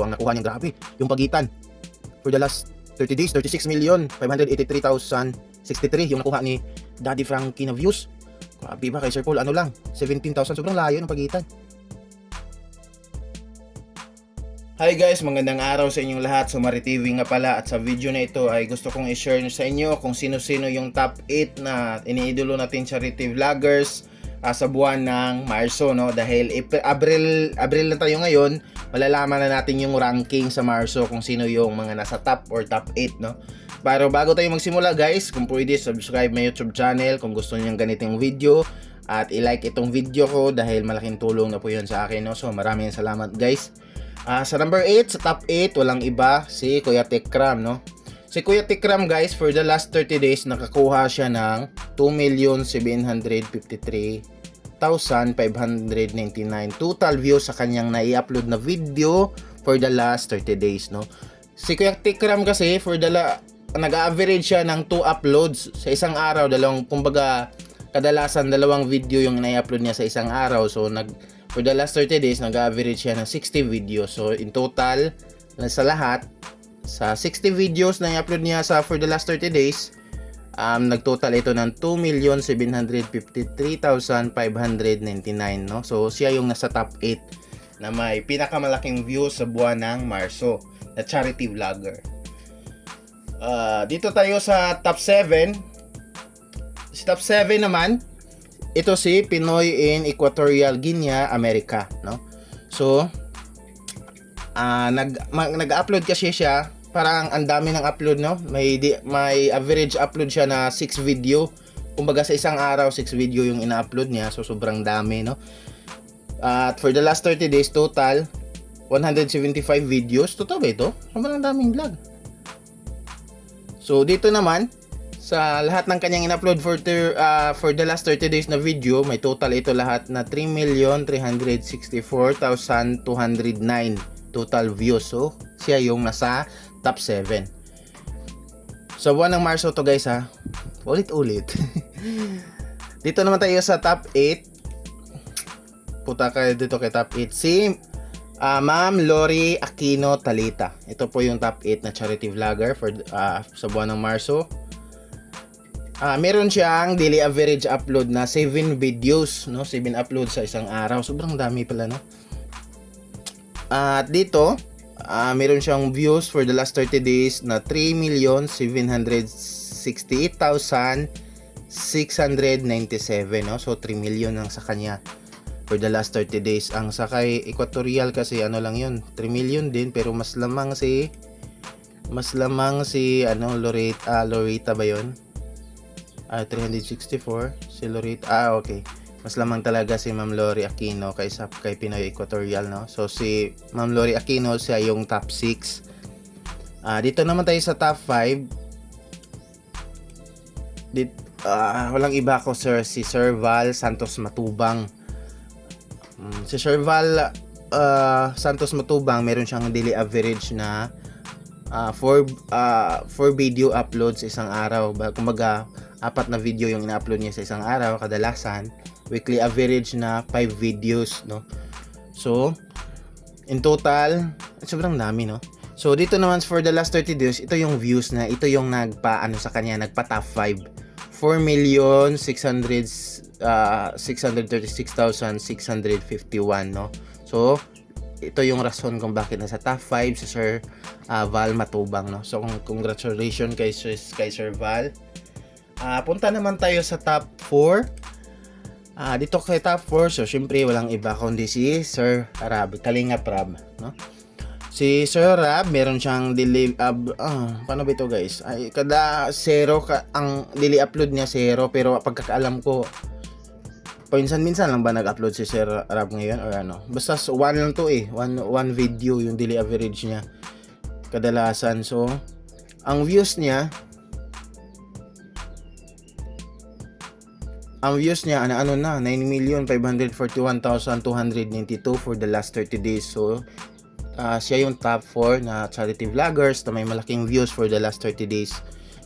ang nakuha niya, grabe. Yung pagitan for the last 30 days, 36,583,063 yung nakuha ni Daddy Frankie na views. Grabe ba kay Sir Paul? Ano lang, 17,000. Sobrang layo ng pagitan. Hi guys, magandang araw sa inyong lahat. So Mari TV nga pala, at sa video na ito ay gusto kong i-share sa inyo kung sino-sino yung top 8 na iniidolo natin charity vloggers sa buwan ng Marso, no? Dahil Abril na tayo ngayon, malalaman na natin yung ranking sa Marso kung sino yung mga nasa top or top 8, no? Pero bago tayo magsimula guys, kung pwede subscribe my YouTube channel kung gusto niyo ng ganitong video, at i-like itong video ko dahil malaking tulong na po yun sa akin, no? So maraming salamat guys. Sa number 8, sa top 8, walang iba, si Kuya Tekram, no? Si Kuya Tekram guys, for the last 30 days, nakakuha siya ng 2,753,599 total views sa kanyang nai-upload na video for the last 30 days, no? Si Kuya Tekram kasi, nag-average siya ng 2 uploads sa isang araw, kumbaga, kadalasan 2 video yung nai-upload niya sa isang araw. So, for the last 30 days, nag-average siya ng 60 videos. So, in total, sa lahat, sa 60 videos na i-upload niya for the last 30 days, nagtotal ito ng 2,753,599, no? So, siya yung nasa top 8 na may pinakamalaking views sa buwan ng Marso na charity vlogger. Dito tayo sa top 7. Sa top 7 naman, ito si Pinoy in Equatorial Guinea, America, no? So, nag-upload kasi siya, parang ang dami ng upload, no? May average upload siya na 6 video. Kumbaga sa isang araw 6 video yung ina-upload niya, so sobrang dami, no? At for the last 30 days total 175 videos. Totoo ba ito? Sobrang daming vlog. So dito naman sa lahat ng kanyang in-upload for the last 30 days na video, may total ito lahat na 3,364,209 total views. So, siya yung nasa top 7. Sa buwan ng Marso to guys, ha. Ulit-ulit. Dito naman tayo sa top 8. Puta kayo dito kay top 8. Si Ma'am Lori Aquino Talita. Ito po yung top 8 na charity vlogger sa buwan ng Marso. Meron siyang daily average upload na 7 videos, no? 7 uploads sa isang araw. Sobrang dami pala, no? At dito, meron siyang views for the last 30 days na 3,768,697, no? So 3 million ang sa kanya for the last 30 days. Ang sa kay Equatorial kasi ano lang 'yun, 3 million din, pero mas lamang si Loretta ba 'yon? 364 si Loretta. Okay. Mas lamang talaga si Ma'am Lori Aquino kay Pinoy Equatorial, no? So si Ma'am Lori Aquino, siya yung top 6. Dito naman tayo sa top 5. Walang iba ko si Sir Val Santos Matubang. Si Sir Val Santos Matubang, meron siyang daily average na 4 video uploads isang araw. Kumbaga 4 na video yung ina-upload niya sa isang araw kadalasan. Weekly average na 5 videos, no? So, in total, sobrang dami, no? So, dito naman for the last 30 days, ito yung views na, ito yung nagpa top 5. 4,636,651, no? So, ito yung rason kung bakit nasa top 5 si Sir Val Matubang, no? So, congratulations kay Sir Val. Punta naman tayo sa top 4. Dito kay top 4, so syempre walang iba kundi si Sir Rab, Kalingap Rab, no? Si Sir Rab, meron siyang paano ba ito guys? Kada 0 ang daily upload niya 0, pero pagkakaalam ko minsan lang ba nag-upload si Sir Rab ngayon or ano? Basta 1 lang to one video yung daily average niya kadalasan. So ang views niya na 9,541,292 for the last 30 days. So siya yung top 4 na charity vloggers na may malaking views for the last 30 days.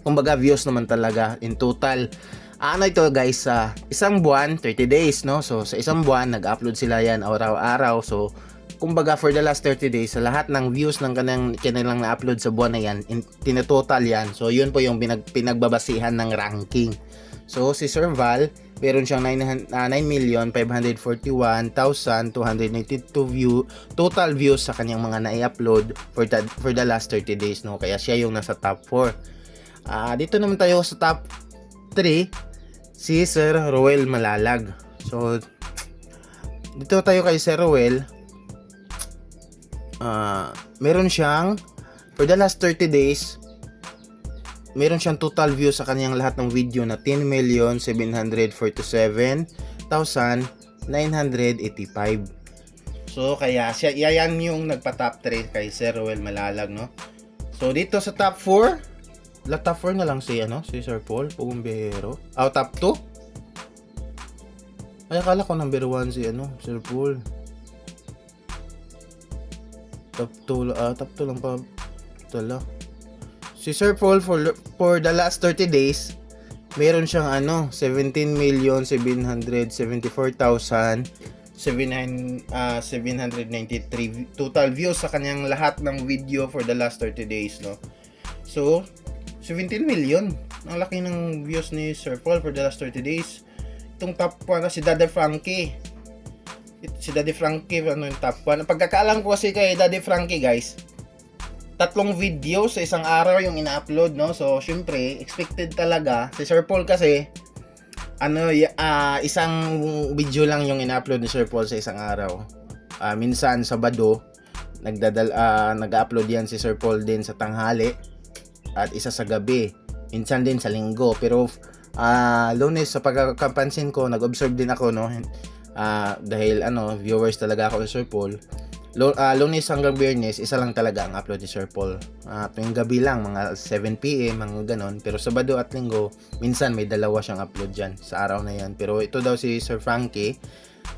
Kumbaga views naman talaga in total. Ano ito guys, sa isang buwan 30 days, no? So sa isang buwan nag-upload sila yan araw-araw. So kumbaga for the last 30 days, sa lahat ng views ng kanilang na-upload sa buwan na yan, tinototal yan. So yun po yung pinagbabasihan ng ranking. So si Sir Val, meron siyang 9,941,292 total views sa kanyang mga na-upload for the last 30 days, no? Kaya siya yung nasa top 4. Dito naman tayo sa top 3, si Sir Roel Malalag. So dito tayo kay Sir Roel. Meron siyang for the last 30 days, meron siyang total views sa kanyang lahat ng video na 10,747,985. So kaya siya yan yung nagpa-top 3 kay Sir Roel Malalag, no? So dito sa top 4, top 4 na lang si Sir Paul Pugumbero. Top 2. Ay, akala ko number 1 si Sir Paul. Top 2 lang pa tala. Si Sir Paul for the last 30 days, meron siyang 17,744,793 total views sa kanyang lahat ng video for the last 30 days, no? So 17 million ang laki ng views ni Sir Paul for the last 30 days. Itong top 1 si Daddy Frankie. Yung top 1. Ang pagkakaalam ko kasi kay Daddy Frankie, guys, 3 video sa isang araw yung ina-upload, no? So syempre expected talaga si Sir Paul kasi isang video lang yung ina-upload ni Sir Paul sa isang araw. Minsan Sabado nag-upload yan si Sir Paul din sa tanghali at isa sa gabi, minsan din sa linggo. Pero Lunes, sa pagkapansin ko, nag-observe din ako, no? Dahil viewers talaga ako ni Sir Paul. Lunes hanggang Biyernes, isa lang talaga ang upload ni Sir Paul. Tuwing gabi lang, mga 7 PM, mga ganon. Pero Sabado at Linggo, minsan may dalawa siyang upload dyan sa araw na yan. Pero ito daw si Sir Frankie,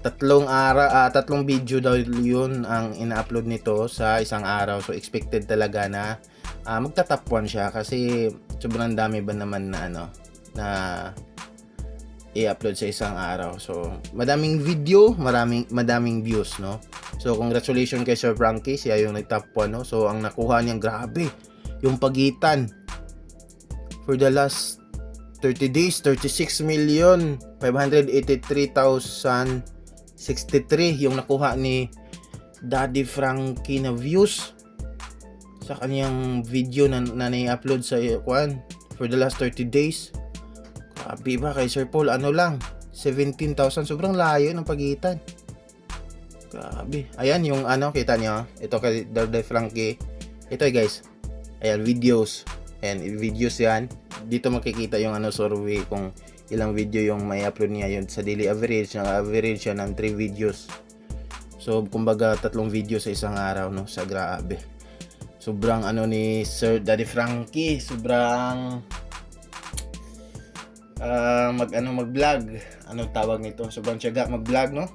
3 video daw yun ang ina-upload nito sa isang araw. So expected talaga na magta-top 1 siya kasi sobrang dami ba naman na i-upload sa isang araw. So madaming video, madaming views, no? So congratulations kay Sir Frankie, siya yung nag-top 1, no? So ang nakuha niya, grabe, yung pagitan for the last 30 days, 36,583,063 yung nakuha ni Daddy Frankie na views sa kanyang video na i-upload sa for the last 30 days. Grabe ba kay Sir Paul, lang 17,000, sobrang layo ng pagitan. Grabe. Ayan yung kita nyo, ito kay Daddy Frankie. Ito guys, ayan, videos. Ayan, videos yan. Dito makikita yung survey kung ilang video yung may upload niya yun sa daily average. Nag-average siya ng 3 videos. So kumbaga 3 video sa isang araw, no? Sa grabe. Sobrang ni Sir Daddy Frankie, sobrang mag-vlog. Anong tawag nito? Sobrang tiyaga mag-vlog, no?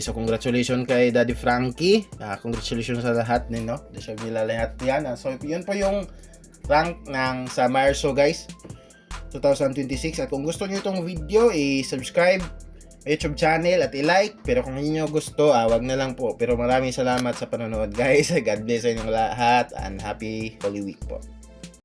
So congratulations kay Daddy Frankie. Congratulations sa lahat no? Deserve nila lahat yan. So yun po yung rank ng sa Marso, guys, 2026. At kung gusto niyo itong video, i-subscribe YouTube channel at i-like. Pero kung hindi nyo gusto, wag na lang po. Pero maraming salamat sa panonood, guys. God bless sa inyong lahat and happy Holy Week po.